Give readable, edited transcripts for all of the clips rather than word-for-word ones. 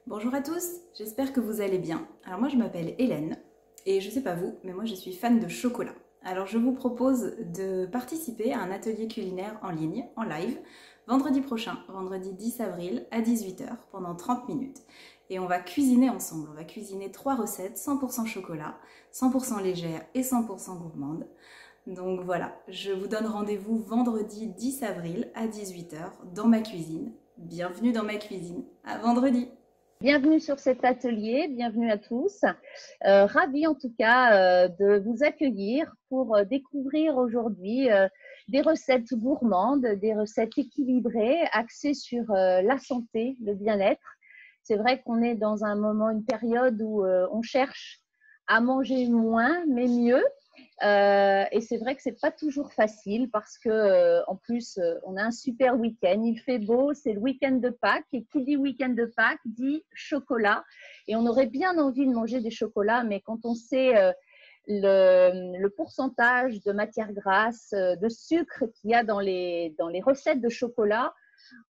Bonjour à tous, j'espère que vous allez bien. Alors moi je m'appelle Hélène et je sais pas vous, mais moi je suis fan de chocolat. Alors je vous propose de participer à un atelier culinaire en ligne, en live, vendredi prochain, vendredi 10 avril à 18 h pendant 30 minutes. Et on va cuisiner ensemble, on va cuisiner 3 recettes 100% chocolat, 100% légères et 100% gourmandes. Donc voilà, je vous donne rendez-vous vendredi 10 avril à 18 h dans ma cuisine. Bienvenue dans ma cuisine, à vendredi! Bienvenue sur cet atelier, bienvenue à tous. Ravie en tout cas de vous accueillir pour découvrir aujourd'hui des recettes gourmandes, des recettes équilibrées, axées sur la santé, le bien-être. C'est vrai qu'on est dans un moment, une période où on cherche à manger moins mais mieux. Et c'est vrai que c'est pas toujours facile parce que en plus on a un super week-end, il fait beau, c'est le week-end de Pâques et qui dit week-end de Pâques dit chocolat. Et on aurait bien envie de manger des chocolats, mais quand on sait le pourcentage de matière grasse, de sucre qu'il y a dans les recettes de chocolat,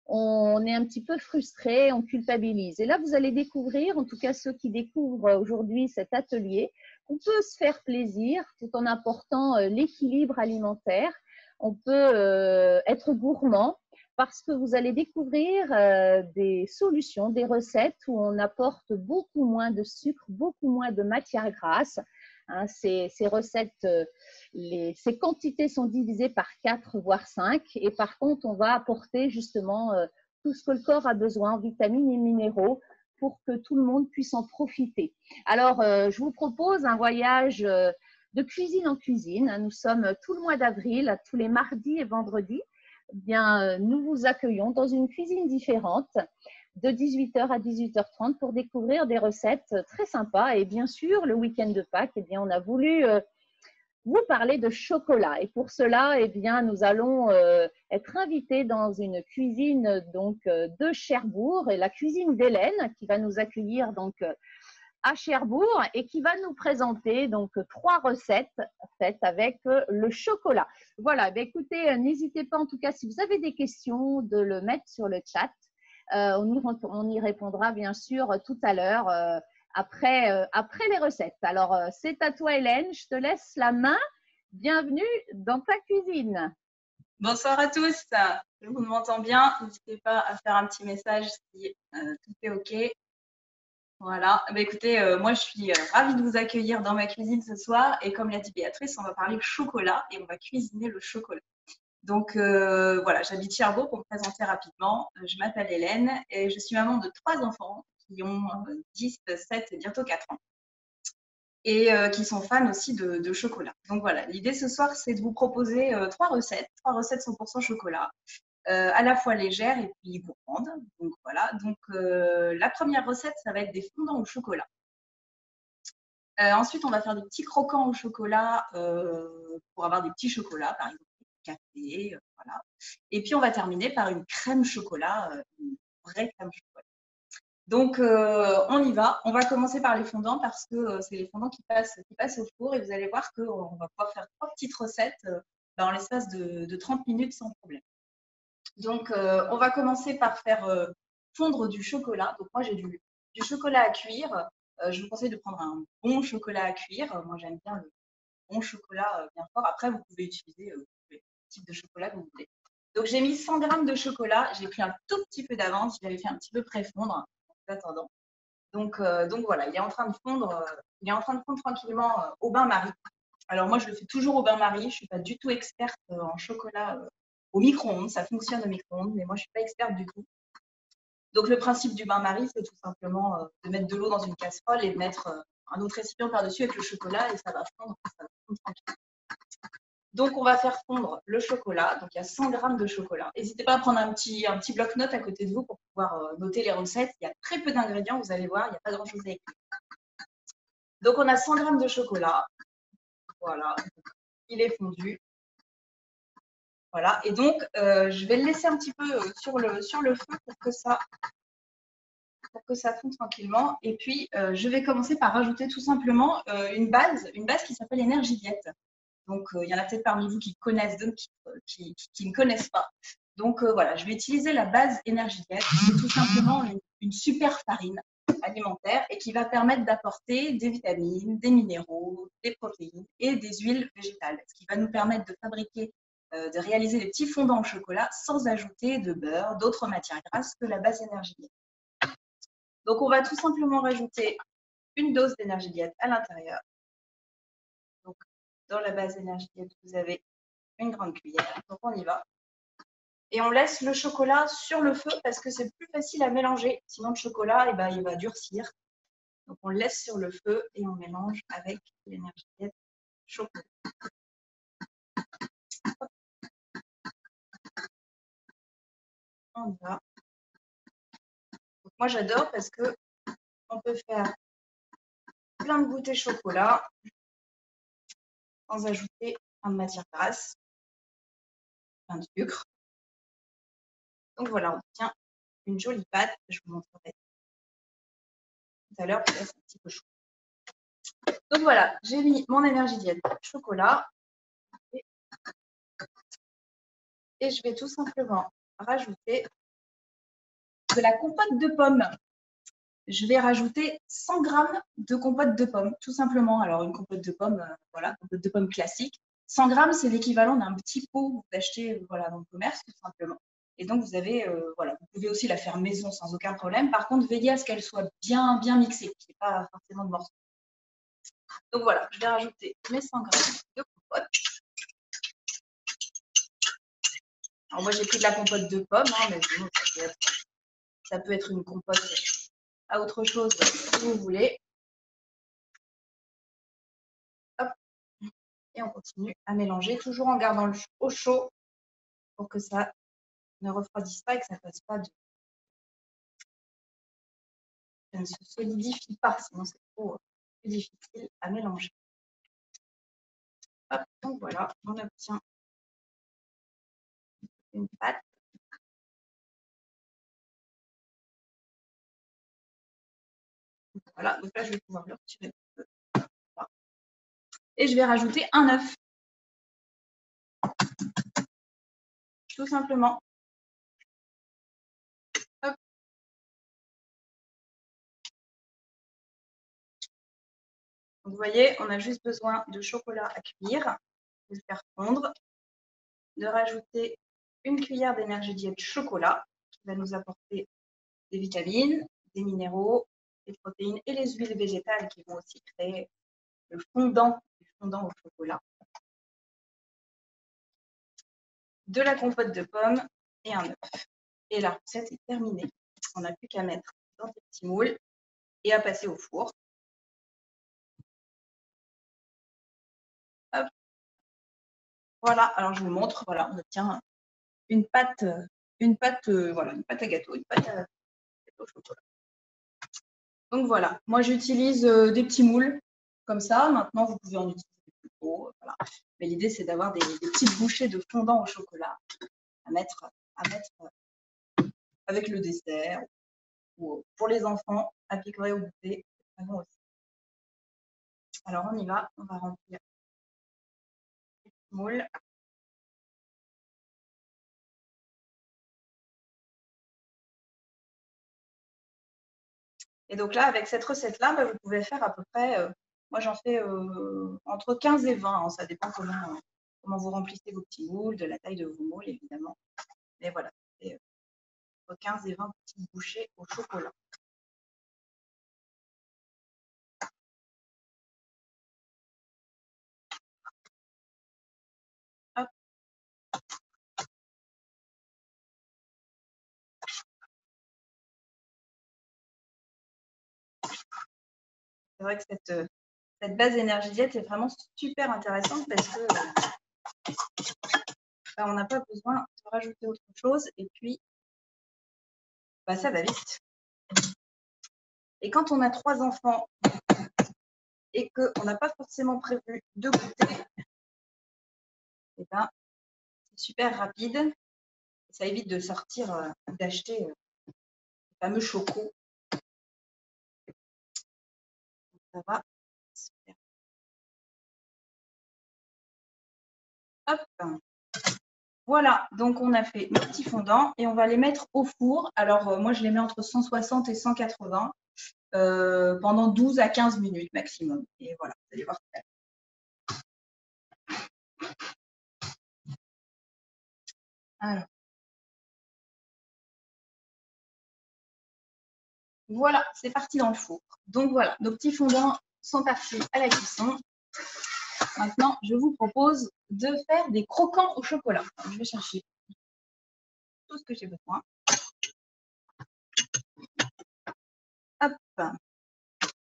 on est un petit peu frustré, on culpabilise. Et là, vous allez découvrir, en tout cas ceux qui découvrent aujourd'hui cet atelier, qu'on peut se faire plaisir tout en apportant l'équilibre alimentaire. On peut être gourmand parce que vous allez découvrir des solutions, des recettes où on apporte beaucoup moins de sucre, beaucoup moins de matière grasse. Hein, ces recettes, ces quantités sont divisées par 4 voire 5 et par contre on va apporter justement tout ce que le corps a besoin, vitamines et minéraux, pour que tout le monde puisse en profiter. Alors je vous propose un voyage de cuisine en cuisine. Nous sommes tout le mois d'avril, tous les mardis et vendredis. Eh bien, nous vous accueillons dans une cuisine différente de 18 h à 18 h 30 pour découvrir des recettes très sympas. Et bien sûr, le week-end de Pâques, eh bien, on a voulu vous parler de chocolat. Et pour cela, eh bien, nous allons être invités dans une cuisine donc, de Cherbourg, et la cuisine d'Hélène qui va nous accueillir donc, à Cherbourg et qui va nous présenter donc 3 recettes faites avec le chocolat. Voilà, ben écoutez, n'hésitez pas en tout cas si vous avez des questions de le mettre sur le chat. On y répondra bien sûr tout à l'heure après les recettes. Alors, c'est à toi Hélène, je te laisse la main. Bienvenue dans ta cuisine. Bonsoir à tous, je vous m'entends bien, n'hésitez pas à faire un petit message si tout est OK. Voilà, bah, écoutez, moi je suis ravie de vous accueillir dans ma cuisine ce soir et comme l'a dit Béatrice, on va parler chocolat et on va cuisiner le chocolat. Donc voilà, j'habite Cherbourg pour me présenter rapidement. Je m'appelle Hélène et je suis maman de 3 enfants qui ont 10, 7 et bientôt 4 ans et qui sont fans aussi de chocolat. Donc voilà, l'idée ce soir, c'est de vous proposer 3 recettes 100% chocolat, à la fois légères et puis gourmandes. Donc voilà, donc la première recette, ça va être des fondants au chocolat. Ensuite, on va faire des petits croquants au chocolat pour avoir des petits chocolats, par exemple café, voilà. Et puis, on va terminer par une crème chocolat, une vraie crème chocolat. Donc, on y va. On va commencer par les fondants parce que c'est les fondants qui passent au four et vous allez voir qu'on va pouvoir faire 3 petites recettes dans l'espace de 30 minutes sans problème. Donc, on va commencer par faire fondre du chocolat. Donc, moi, j'ai du chocolat à cuire. Je vous conseille de prendre un bon chocolat à cuire. Moi, j'aime bien le bon chocolat bien fort. Après, vous pouvez utiliser le type de chocolat que vous voulez. Donc, j'ai mis 100 g de chocolat. J'ai pris un tout petit peu d'avance. Je l'avais fait un petit peu préfondre en attendant. Donc voilà, il est en train de fondre, tranquillement au bain-marie. Alors moi, je le fais toujours au bain-marie. Je ne suis pas du tout experte en chocolat au micro-ondes. Ça fonctionne au micro-ondes, mais moi, je ne suis pas experte du tout. Donc le principe du bain-marie, c'est tout simplement de mettre de l'eau dans une casserole et de mettre un autre récipient par-dessus avec le chocolat et ça va fondre tranquillement. Donc, on va faire fondre le chocolat. Donc, il y a 100 g de chocolat. N'hésitez pas à prendre un petit bloc-notes à côté de vous pour pouvoir noter les recettes. Il y a très peu d'ingrédients, vous allez voir, il n'y a pas grand-chose à écrire. Donc, on a 100 g de chocolat. Voilà, il est fondu. Voilà, et donc, je vais le laisser un petit peu sur le feu pour que ça fonde tranquillement. Et puis, je vais commencer par rajouter tout simplement une base qui s'appelle Énergie Diète. Donc, il y en a peut-être parmi vous qui connaissent, d'autres qui ne connaissent pas. Donc, voilà, je vais utiliser la base Énergie Diète. C'est tout simplement une super farine. alimentaire et qui va permettre d'apporter des vitamines, des minéraux, des protéines et des huiles végétales, ce qui va nous permettre de fabriquer, de réaliser des petits fondants au chocolat sans ajouter de beurre, d'autres matières grasses que la base énergie diète. Donc, on va tout simplement rajouter une dose d'énergie diète à l'intérieur. Donc, dans la base énergie diète, vous avez une grande cuillère. Donc, on y va. Et on laisse le chocolat sur le feu parce que c'est plus facile à mélanger. Sinon, le chocolat, il va durcir. Donc, on le laisse sur le feu et on mélange avec l'énergie diète chocolat. On y va. Donc, moi, j'adore parce que on peut faire plein de goûters chocolat sans ajouter plein de matière grasse, plein de sucre. Donc, voilà, on obtient une jolie pâte. Je vous montrerai tout à l'heure parce que c'est un petit peu chaud. Donc, voilà, j'ai mis mon énergie diète chocolat. Et je vais tout simplement rajouter de la compote de pommes. Je vais rajouter 100 g de compote de pommes, tout simplement. Alors, une compote de pommes, voilà, compote de pommes classique. 100 g, c'est l'équivalent d'un petit pot que vous achetez voilà, dans le commerce, tout simplement. Et donc, vous avez, voilà, vous pouvez aussi la faire maison sans aucun problème. Par contre, veillez à ce qu'elle soit bien mixée, qu'il n'y ait pas forcément de morceaux. Donc, voilà, je vais rajouter mes 100 g de compote. Alors, moi, j'ai pris de la compote de pommes, hein, mais sinon, ça peut être une compote à autre chose si vous voulez. Hop. Et on continue à mélanger, toujours en gardant le au chaud pour que ça ne refroidisse pas et que ça ne fasse pas de... Ça ne se solidifie pas, sinon c'est trop plus difficile à mélanger. Hop, donc voilà, on obtient une pâte. Voilà, donc là je vais pouvoir le retirer un peu. Voilà. Et je vais rajouter un œuf. Tout simplement. Hop. Donc vous voyez, on a juste besoin de chocolat à cuire, de le faire fondre, de rajouter une cuillère d'énergie diète chocolat qui va nous apporter des vitamines, des minéraux, des protéines et les huiles végétales qui vont aussi créer le fondant au chocolat. De la compote de pommes et un œuf. Et la recette est terminée. On n'a plus qu'à mettre dans des petits moules et à passer au four. Hop. Voilà, alors je vous montre, voilà, on obtient une pâte voilà, une pâte à gâteau, une pâte à gâteau au chocolat. Donc voilà, moi j'utilise des petits moules comme ça. Maintenant, vous pouvez en utiliser des plus gros. Voilà. Mais l'idée, c'est d'avoir des petites bouchées de fondant au chocolat à mettre avec le dessert ou pour les enfants à picorer au goûter. Aussi. Alors on y va, on va remplir les petits moules. Et donc là, avec cette recette-là, bah, vous pouvez faire à peu près, moi j'en fais entre 15 et 20, hein, ça dépend comment vous remplissez vos petits moules, de la taille de vos moules évidemment. Mais voilà, c'est entre 15 et 20 petites bouchées au chocolat. Hop. C'est vrai que cette base énergie diète est vraiment super intéressante parce que bah, on n'a pas besoin de rajouter autre chose et puis bah, ça va vite. Et quand on a 3 enfants et qu'on n'a pas forcément prévu de goûter, et ben, c'est super rapide. Ça évite de sortir, d'acheter les fameux chocos. Ça va. Super. Hop. Voilà, donc on a fait nos petits fondants et on va les mettre au four. Alors, moi, je les mets entre 160 et 180. pendant 12 à 15 minutes maximum. Et voilà, vous allez voir. Alors, voilà, c'est parti dans le four. Donc voilà, nos petits fondants sont partis à la cuisson. Maintenant, je vous propose de faire des croquants au chocolat. Je vais chercher tout ce que j'ai besoin. Hop.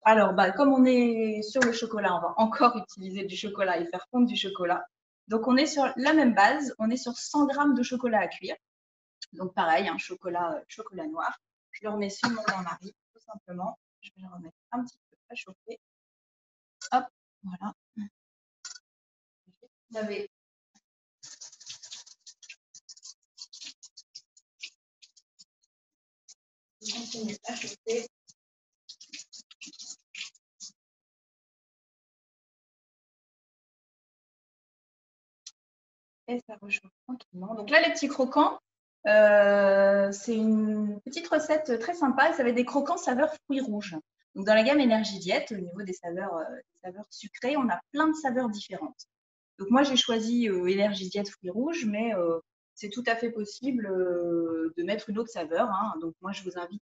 Alors, comme on est sur le chocolat, on va encore utiliser du chocolat et faire fondre du chocolat. Donc, on est sur la même base. On est sur 100 g de chocolat à cuire. Donc, pareil, un chocolat noir. Je le remets sur mon bain-marie, tout simplement. Je vais le remettre un petit peu à chauffer. Hop, voilà. Vous avez continue à chauffer. Et ça rechauffe tranquillement. Donc là, les petits croquants, c'est une petite recette très sympa. Ça va être des croquants saveur fruits rouges. Donc dans la gamme Énergie Diète, au niveau des saveurs sucrées, on a plein de saveurs différentes. Donc moi, j'ai choisi Énergie Diète fruits rouges, mais c'est tout à fait possible de mettre une autre saveur. Hein. Donc moi, je vous invite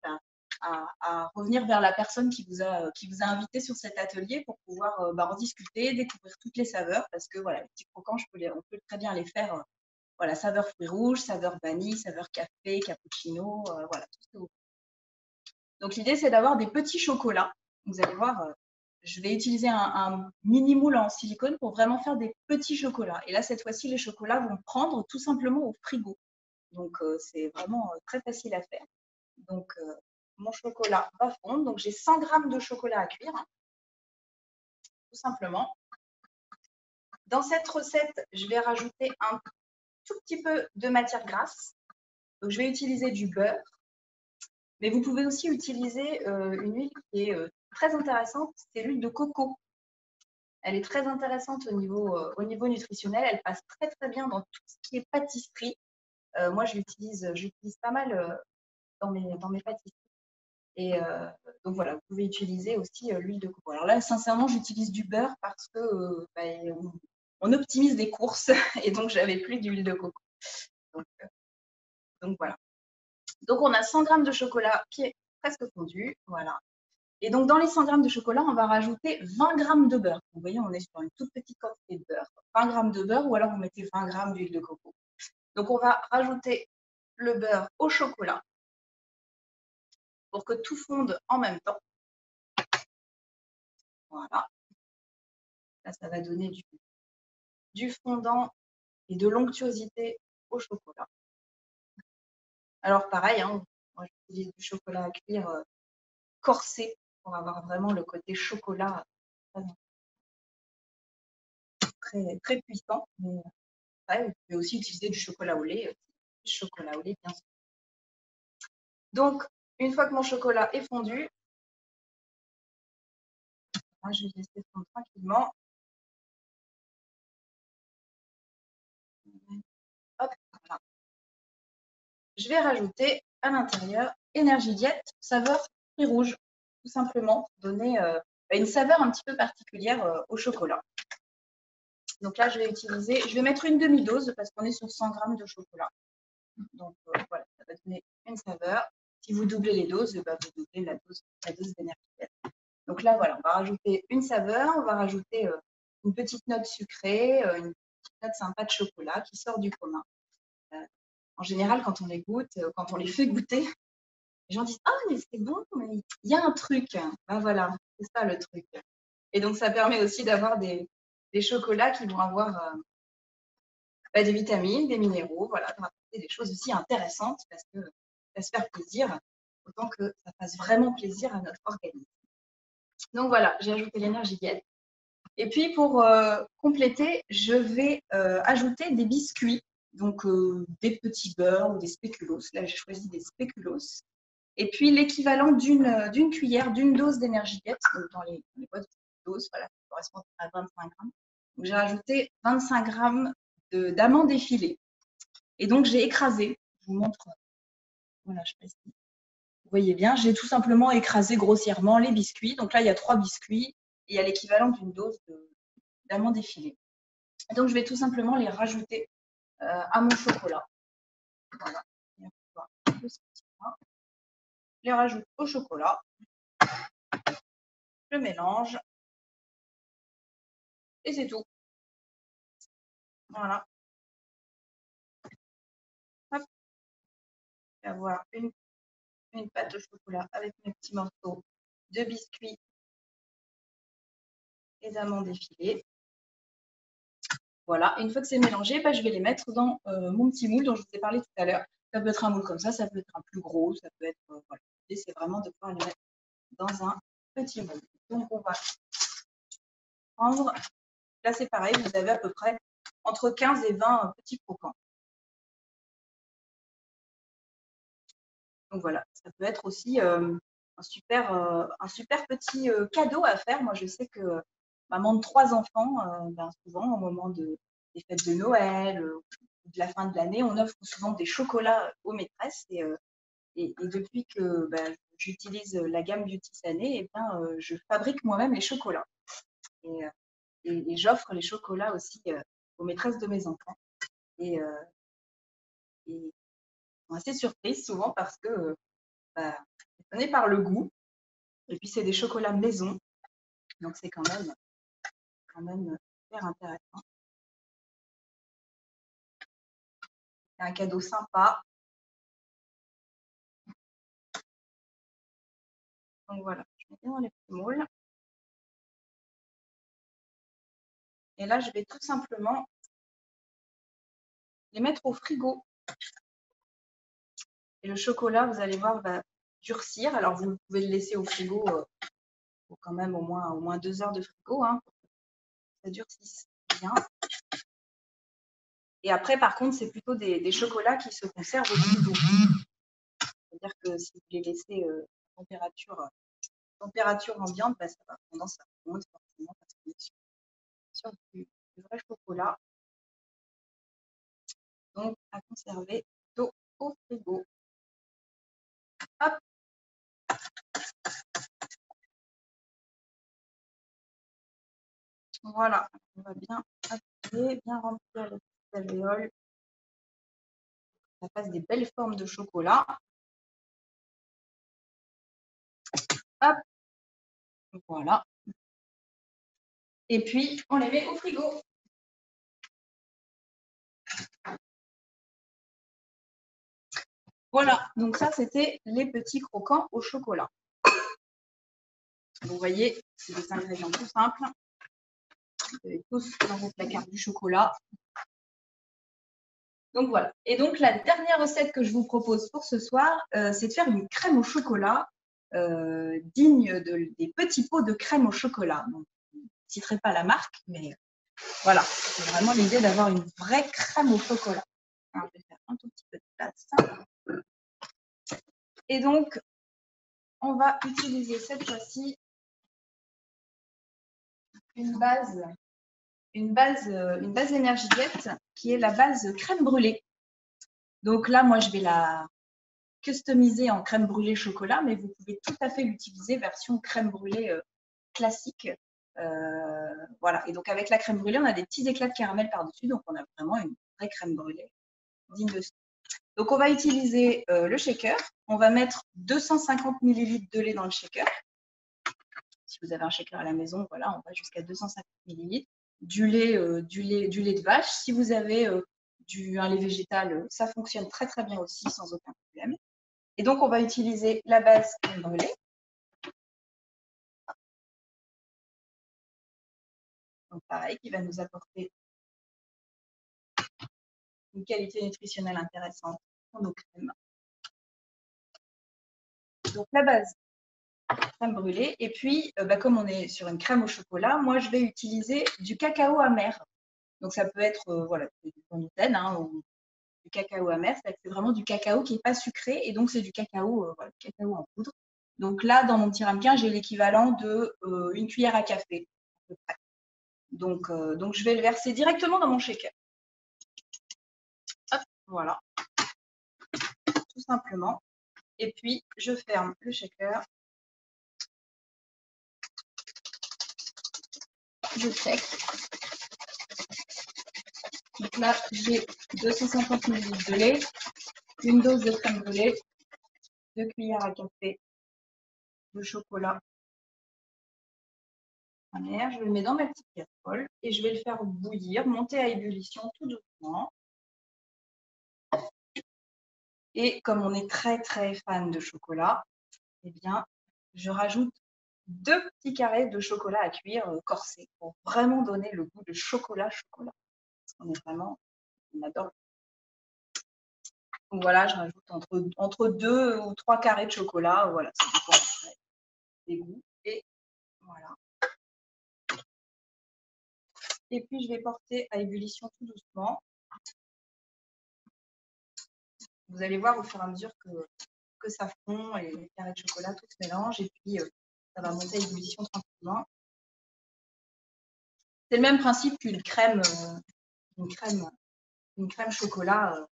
à revenir vers la personne qui vous a invité sur cet atelier pour pouvoir en discuter, découvrir toutes les saveurs, parce que voilà, les petits croquants, on peut très bien les faire voilà, saveur fruits rouges, saveur vanille, saveur café, cappuccino, voilà, tout ce que vous voulez. Donc l'idée, c'est d'avoir des petits chocolats. Vous allez voir, je vais utiliser un mini moule en silicone pour vraiment faire des petits chocolats. Et là, cette fois-ci, les chocolats vont prendre tout simplement au frigo. Donc, c'est vraiment très facile à faire. Donc, mon chocolat va fondre. Donc, j'ai 100 g de chocolat à cuire, hein, tout simplement. Dans cette recette, je vais rajouter un tout petit peu de matière grasse. Donc, je vais utiliser du beurre. Mais vous pouvez aussi utiliser une huile qui est très intéressante, c'est l'huile de coco. Elle est très intéressante au niveau nutritionnel. Elle passe très, très bien dans tout ce qui est pâtisserie. Moi, je l'utilise pas mal dans mes pâtisseries. Et donc voilà, vous pouvez utiliser aussi l'huile de coco. Alors là, sincèrement, j'utilise du beurre parce que on optimise des courses et donc j'avais plus d'huile de coco. Donc voilà. Donc on a 100 g de chocolat qui est presque fondu, voilà. Et donc dans les 100 g de chocolat, on va rajouter 20 g de beurre. Vous voyez, on est sur une toute petite quantité de beurre. 20 g de beurre ou alors vous mettez 20 g d'huile de coco. Donc on va rajouter le beurre au chocolat pour que tout fonde en même temps. Voilà. Là, ça va donner du fondant et de l'onctuosité au chocolat. Alors pareil, hein, moi j'utilise du chocolat à cuire corsé pour avoir vraiment le côté chocolat très, très puissant. Mais ouais, vous pouvez aussi utiliser du chocolat au lait, bien sûr. Donc, une fois que mon chocolat est fondu, moi, je vais laisser fondre tranquillement. Hop, voilà. Je vais rajouter à l'intérieur Énergie Diète, saveur fruits rouges, tout simplement, pour donner une saveur un petit peu particulière au chocolat. Donc là, je vais mettre une demi-dose parce qu'on est sur 100 g de chocolat. Donc voilà, ça va donner une saveur. Si vous doublez les doses, vous doublez la dose d'énergie. Donc là, voilà, on va rajouter une saveur, on va rajouter une petite note sucrée, une petite note sympa de chocolat qui sort du commun. En général, quand on les goûte, quand on les fait goûter, les gens disent « Ah, mais c'est bon, mais il y a un truc. » Voilà, c'est ça le truc. Et donc, ça permet aussi d'avoir des chocolats qui vont avoir des vitamines, des minéraux, voilà, de rapporter des choses aussi intéressantes parce que ça va se faire plaisir, autant que ça fasse vraiment plaisir à notre organisme. Donc voilà, j'ai ajouté l'énergie diète. Et puis pour compléter, je vais ajouter des biscuits, donc des petits beurres ou des spéculoos. Là, j'ai choisi des spéculoos. Et puis l'équivalent d'une cuillère, d'une dose d'énergie diète, donc dans les boîtes de dose, voilà, qui correspond à 25 grammes. Donc j'ai rajouté 25 grammes d'amandes effilées. Et donc j'ai écrasé, je vous montre, voilà, je précise. voyez bien, j'ai tout simplement écrasé grossièrement les biscuits. Donc là, il y a 3 biscuits et il y a l'équivalent d'une dose d'amandes effilées. Donc, je vais tout simplement les rajouter à mon chocolat. Voilà. Je les rajoute au chocolat. Je mélange. Et c'est tout. Voilà. Hop. Je vais avoir une pâte au chocolat avec mes petits morceaux de biscuits et d'amandes effilées. Voilà, et une fois que c'est mélangé, je vais les mettre dans mon petit moule dont je vous ai parlé tout à l'heure. Ça peut être un moule comme ça peut être un plus gros, ça peut être… voilà. L'idée, c'est vraiment de pouvoir les mettre dans un petit moule. Donc, on va prendre… Là, c'est pareil, vous avez à peu près entre 15 et 20 petits croquants. Donc, voilà, ça peut être aussi un super petit cadeau à faire. Moi, je sais que maman de 3 enfants, souvent, au moment des fêtes de Noël, de la fin de l'année, on offre souvent des chocolats aux maîtresses. Et depuis que j'utilise la gamme Beauty Sané, je fabrique moi-même les chocolats. Et j'offre les chocolats aussi aux maîtresses de mes enfants. Et ils sont assez surprises souvent parce que on est par le goût. Et puis, c'est des chocolats maison. Donc, c'est quand même super intéressant. C'est un cadeau sympa. Donc, voilà, je mets bien dans les petits moules. Et là, je vais tout simplement les mettre au frigo. Et le chocolat, vous allez voir, va durcir. Alors, vous pouvez le laisser au frigo pour quand même au moins 2 heures de frigo, hein, pour que ça durcisse bien. Et après, par contre, c'est plutôt des chocolats qui se conservent au frigo. C'est-à-dire que si vous les laissez à température ambiante, ça va tendance à fondre forcément parce qu'on est sur du vrai chocolat. Donc, à conserver plutôt au frigo. Hop. Voilà, on va bien appuyer, bien remplir les petites alvéoles. Ça fasse des belles formes de chocolat. Hop. Voilà. Et puis, on les met au frigo. Voilà, donc ça, c'était les petits croquants au chocolat. Vous voyez, c'est des ingrédients tout simples. Vous avez tous dans vos placards du chocolat. Donc voilà. Et donc la dernière recette que je vous propose pour ce soir, c'est de faire une crème au chocolat digne des petits pots de crème au chocolat. Donc, je ne citerai pas la marque, mais voilà, c'est vraiment l'idée d'avoir une vraie crème au chocolat. Alors, je vais faire un tout petit peu de place. Et donc, on va utiliser cette fois-ci une base énergétique qui est la base crème brûlée. Donc là, moi, je vais la customiser en crème brûlée chocolat, mais vous pouvez tout à fait l'utiliser version crème brûlée classique. Voilà. Et donc, avec la crème brûlée, on a des petits éclats de caramel par-dessus. Donc, on a vraiment une vraie crème brûlée digne de ça. Donc, on va utiliser le shaker. On va mettre 250 ml de lait dans le shaker. Si vous avez un shaker à la maison, voilà, on va jusqu'à 250 ml. Du lait de vache. Si vous avez un lait végétal, ça fonctionne très très bien aussi, sans aucun problème. Et donc, on va utiliser la base crème brûlée. Donc, pareil, qui va nous apporter une qualité nutritionnelle intéressante pour nos crèmes. Donc, la base crème brûlée. Et puis, comme on est sur une crème au chocolat, moi, je vais utiliser du cacao amer. Donc, ça peut être voilà, du gluten ou du cacao amer. C'est vraiment du cacao qui n'est pas sucré. Et donc, c'est du cacao, cacao en poudre. Donc là, dans mon petit ramequin, j'ai l'équivalent de une cuillère à café, à peu près. Donc, je vais le verser directement dans mon shaker. Hop, voilà. Tout simplement. Et puis, je ferme le shaker. Je check. Donc là, j'ai 250 ml de lait, une dose de crème brûlée, 2 cuillères à café de chocolat. Je le mets dans ma petite casserole et je vais le faire bouillir, monter à ébullition tout doucement. Et comme on est très très fan de chocolat, eh bien, je rajoute 2 petits carrés de chocolat à cuire corsé pour vraiment donner le goût de chocolat. Parce qu'on est vraiment, on adore. Donc voilà, je rajoute entre 2 ou 3 carrés de chocolat. Voilà, ça dépend des goûts. Et voilà. Et puis, je vais porter à ébullition tout doucement. Vous allez voir au fur et à mesure que ça fond et les carrés de chocolat, tout se mélange. Et puis, ça va monter à ébullition tranquillement. C'est le même principe qu'une crème, une crème chocolat.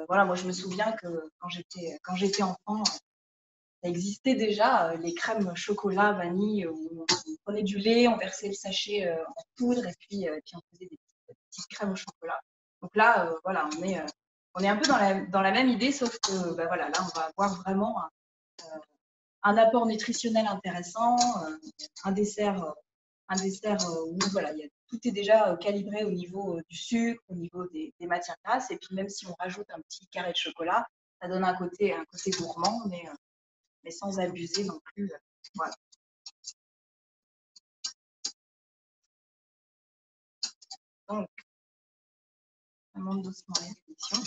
Voilà, moi, je me souviens que quand j'étais enfant, ça existait déjà, les crèmes chocolat, vanille, où on prenait du lait, on versait le sachet en poudre et puis on faisait des petites crèmes au chocolat. Donc là, voilà, on est un peu dans la même idée, sauf que bah, voilà, là, on va avoir vraiment un apport nutritionnel intéressant, un dessert où voilà, tout est déjà calibré au niveau du sucre, au niveau des matières grasses. Et puis même si on rajoute un petit carré de chocolat, ça donne un côté gourmand, mais sans abuser non plus. Voilà. Donc, on monte doucement l'ébullition.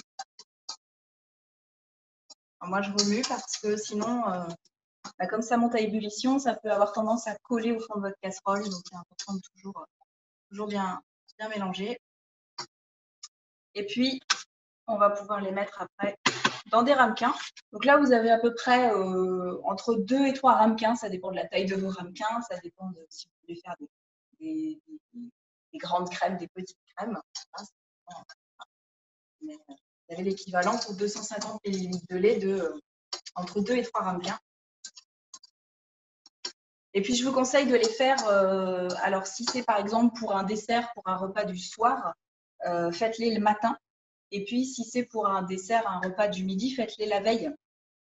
Moi, je remue parce que sinon, bah, comme ça monte à ébullition, ça peut avoir tendance à coller au fond de votre casserole. Donc, c'est important de toujours bien mélanger. Et puis, on va pouvoir les mettre après dans des ramequins. Donc là, vous avez à peu près entre 2 et 3 ramequins. Ça dépend de la taille de vos ramequins. Ça dépend de si vous voulez faire des grandes crèmes, des petites crèmes. Mais, vous avez l'équivalent pour 250 ml de lait entre 2 et 3 ramequins. Et puis, je vous conseille de les faire, alors si c'est par exemple pour un dessert, pour un repas du soir, faites-les le matin. Et puis, si c'est pour un dessert, un repas du midi, faites-les la veille.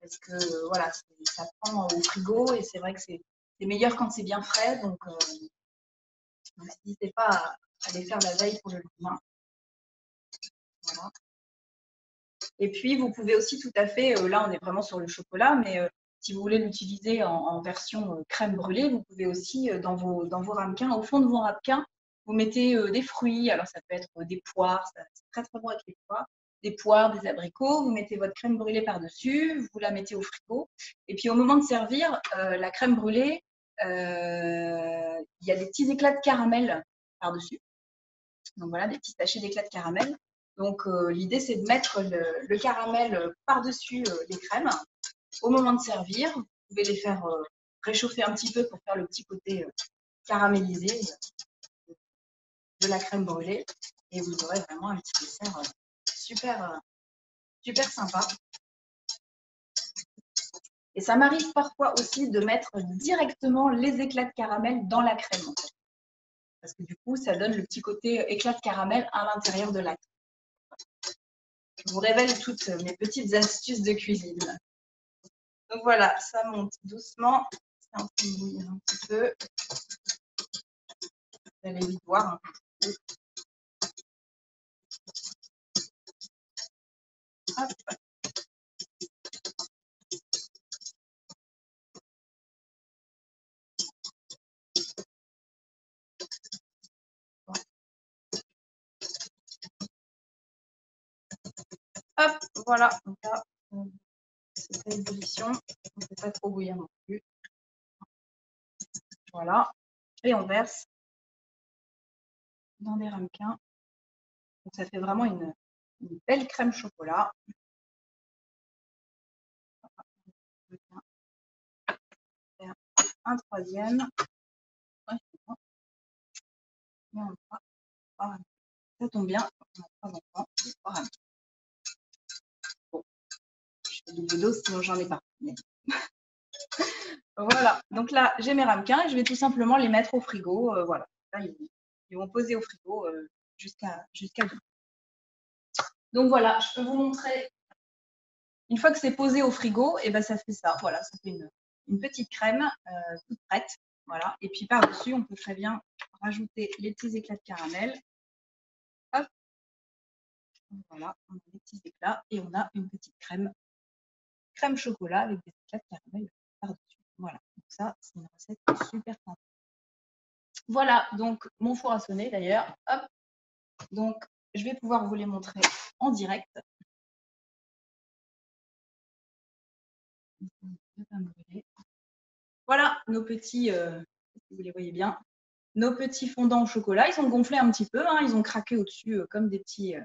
Parce que voilà, ça prend au frigo et c'est vrai que c'est meilleur quand c'est bien frais. Donc n'hésitez pas à les faire la veille pour le lendemain. Voilà. Et puis, vous pouvez aussi tout à fait, là on est vraiment sur le chocolat, mais si vous voulez l'utiliser en version crème brûlée, vous pouvez aussi, dans vos ramequins, au fond de vos ramequins, vous mettez des fruits. Alors ça peut être des poires, c'est très très bon avec les poires. Des poires, des abricots, vous mettez votre crème brûlée par-dessus, vous la mettez au frigo. Et puis au moment de servir, la crème brûlée, il y a des petits éclats de caramel par-dessus. Donc voilà, des petits sachets d'éclats de caramel. Donc l'idée, c'est de mettre le caramel par-dessus les crèmes. Au moment de servir, vous pouvez les faire réchauffer un petit peu pour faire le petit côté caramélisé de la crème brûlée. Et vous aurez vraiment un petit dessert super sympa. Et ça m'arrive parfois aussi de mettre directement les éclats de caramel dans la crème. En fait. Parce que du coup, ça donne le petit côté éclat de caramel à l'intérieur de la crème. Je vous révèle toutes mes petites astuces de cuisine. Donc voilà, ça monte doucement. C'est en train de bouillir un petit peu. Vous allez vite voir un peu. Hop. Hop, voilà. Donc là, c'est à ébullition. On ne fait pas trop bouillir non plus. Voilà. Et on verse dans des ramequins. Donc ça fait vraiment une belle crème chocolat. Faire un troisième. Et on va voir. Ça tombe bien. On a 3 enfants. Bon, je fais livre d'eau, sinon j'en ai pas. Mais... Voilà, donc là, j'ai mes ramequins et je vais tout simplement les mettre au frigo. Voilà, là, ils vont poser au frigo jusqu'à demain. Donc voilà, je peux vous montrer. Une fois que c'est posé au frigo, et ben ça fait ça. Voilà, ça fait une petite crème toute prête. Voilà. Et puis par-dessus, on peut très bien rajouter les petits éclats de caramel. Hop. Voilà, on a des petits éclats et on a une petite crème chocolat avec des éclats de caramel par-dessus. Voilà, donc ça, c'est une recette super simple. Voilà, donc mon four a sonné d'ailleurs. Hop. Donc, je vais pouvoir vous les montrer en direct. Voilà, nos petits, si vous les voyez bien, nos petits fondants au chocolat. Ils sont gonflés un petit peu, hein, ils ont craqué au-dessus comme des petits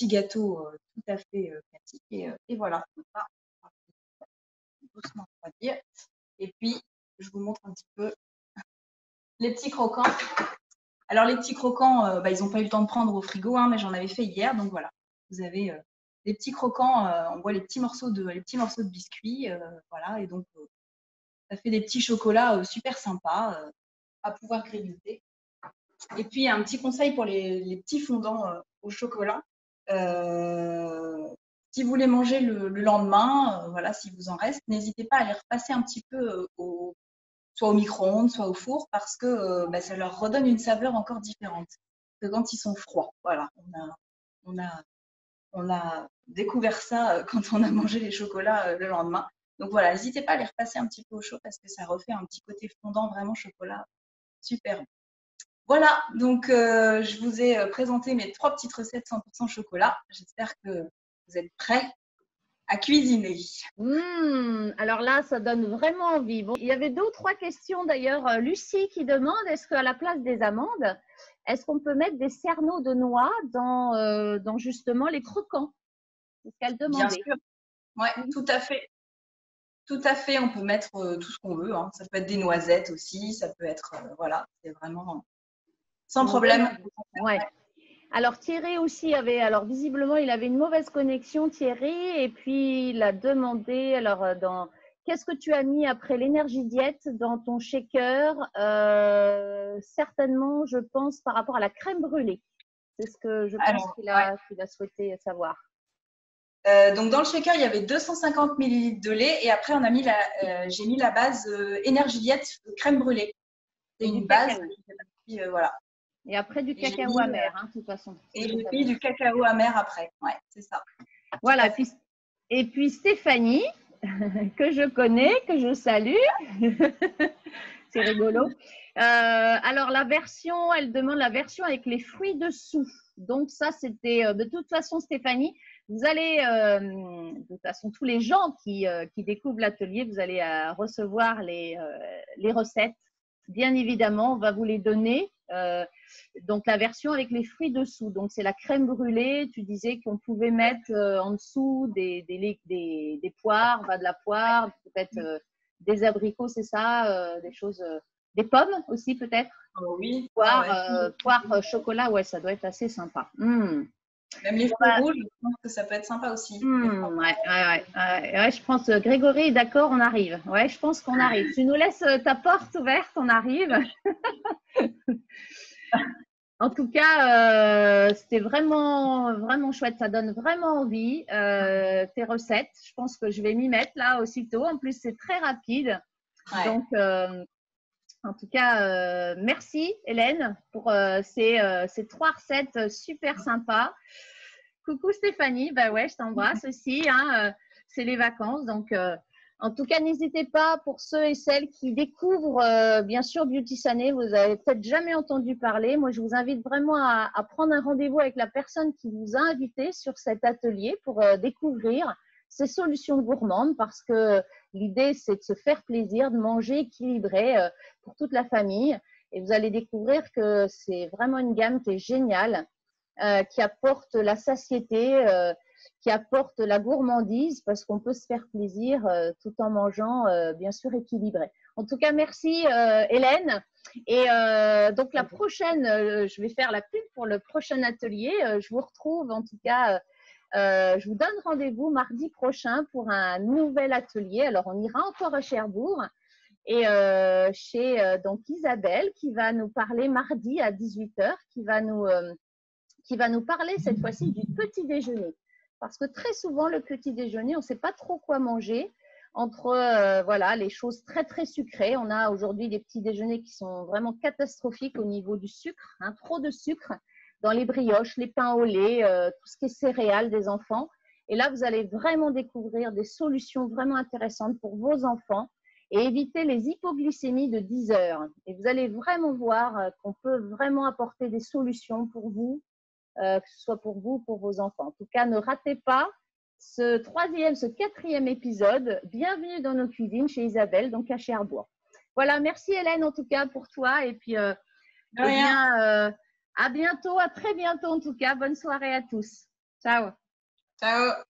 gâteaux tout à fait classiques. Et voilà, on va doucement refroidir. Et puis, je vous montre un petit peu les petits croquants. Alors, les petits croquants, ils n'ont pas eu le temps de prendre au frigo, hein, mais j'en avais fait hier. Donc, voilà, vous avez des petits croquants. On voit les petits morceaux de biscuits. Voilà, et donc, ça fait des petits chocolats super sympas à pouvoir grignoter. Et puis, un petit conseil pour les petits fondants au chocolat. Si vous les mangez le lendemain, voilà, si vous en reste, n'hésitez pas à les repasser un petit peu soit au micro-ondes, soit au four, parce que ça leur redonne une saveur encore différente que quand ils sont froids. Voilà, on a découvert ça quand on a mangé les chocolats le lendemain. Donc voilà, n'hésitez pas à les repasser un petit peu au chaud parce que ça refait un petit côté fondant vraiment chocolat super bon. Voilà, donc je vous ai présenté mes 3 petites recettes 100% chocolat. J'espère que vous êtes prêts à cuisiner. Alors là, ça donne vraiment envie. Bon, il y avait 2 ou 3 questions d'ailleurs. Lucie qui demande, est-ce qu'à la place des amandes, est-ce qu'on peut mettre des cerneaux de noix dans justement les croquants? C'est ce qu'elle demandait. Bien sûr, ouais, tout à fait. Tout à fait, on peut mettre tout ce qu'on veut. Hein. Ça peut être des noisettes aussi, ça peut être, voilà, c'est vraiment sans problème. Ouais. Alors Thierry aussi avait, alors visiblement il avait une mauvaise connexion Thierry, et puis il a demandé, alors qu'est-ce que tu as mis après l'énergie diète dans ton shaker? Certainement, je pense, par rapport à la crème brûlée. C'est ce que je pense qu'il a souhaité savoir. Donc dans le shaker, il y avait 250 ml de lait et après j'ai mis la base énergie diète crème brûlée. C'est une base. Voilà. Et après du cacao amer, hein, de toute façon. Et j'ai mis du cacao amer après. Ouais, c'est ça. Voilà. Et puis Stéphanie, que je connais, que je salue. C'est rigolo. Alors la version, elle demande la version avec les fruits dessous. Donc ça, c'était de toute façon, Stéphanie, vous allez, de toute façon, tous les gens qui découvrent l'atelier, vous allez recevoir les recettes. Bien évidemment, on va vous les donner. Donc la version avec les fruits dessous. Donc c'est la crème brûlée. Tu disais qu'on pouvait mettre en dessous des poires, de la poire, peut-être des abricots, c'est ça, des choses, des pommes aussi peut-être. Oui. Poire, chocolat, ouais, ça doit être assez sympa. Même les fruits rouges, je pense que ça peut être sympa aussi. Ouais, je pense, Grégory, d'accord, on arrive. Ouais, je pense qu'on arrive. Tu nous laisses ta porte ouverte, on arrive. En tout cas, c'était vraiment, vraiment chouette. Ça donne vraiment envie, tes recettes. Je pense que je vais m'y mettre là aussitôt. En plus, c'est très rapide. Ouais. Donc, en tout cas, merci Hélène pour ces 3 recettes super sympas. Coucou Stéphanie, bah ouais, je t'embrasse aussi. Hein, c'est les vacances, donc en tout cas, n'hésitez pas pour ceux et celles qui découvrent bien sûr Beauty Sané. Vous n'avez peut-être jamais entendu parler. Moi, je vous invite vraiment à prendre un rendez-vous avec la personne qui vous a invité sur cet atelier pour découvrir ces solutions gourmandes, parce que l'idée, c'est de se faire plaisir, de manger équilibré pour toute la famille. Et vous allez découvrir que c'est vraiment une gamme qui est géniale, qui apporte la satiété, qui apporte la gourmandise, parce qu'on peut se faire plaisir tout en mangeant, bien sûr, équilibré. En tout cas, merci Hélène. Et donc la prochaine, je vais faire la pub pour le prochain atelier. Je vous retrouve en tout cas Je vous donne rendez-vous mardi prochain pour un nouvel atelier. Alors, on ira encore à Cherbourg et chez donc Isabelle qui va nous parler mardi à 18 h, qui va nous parler cette fois-ci du petit déjeuner. Parce que très souvent, le petit déjeuner, on ne sait pas trop quoi manger entre voilà, les choses très, très sucrées. On a aujourd'hui des petits déjeuners qui sont vraiment catastrophiques au niveau du sucre, hein, trop de sucre dans les brioches, les pains au lait, tout ce qui est céréales des enfants. Et là, vous allez vraiment découvrir des solutions vraiment intéressantes pour vos enfants et éviter les hypoglycémies de 10 heures. Et vous allez vraiment voir qu'on peut vraiment apporter des solutions pour vous, que ce soit pour vous ou pour vos enfants. En tout cas, ne ratez pas ce quatrième épisode. Bienvenue dans nos cuisines chez Isabelle, donc à Cherbourg. Voilà, merci Hélène en tout cas pour toi. Et puis, à bientôt, à très bientôt en tout cas. Bonne soirée à tous. Ciao. Ciao.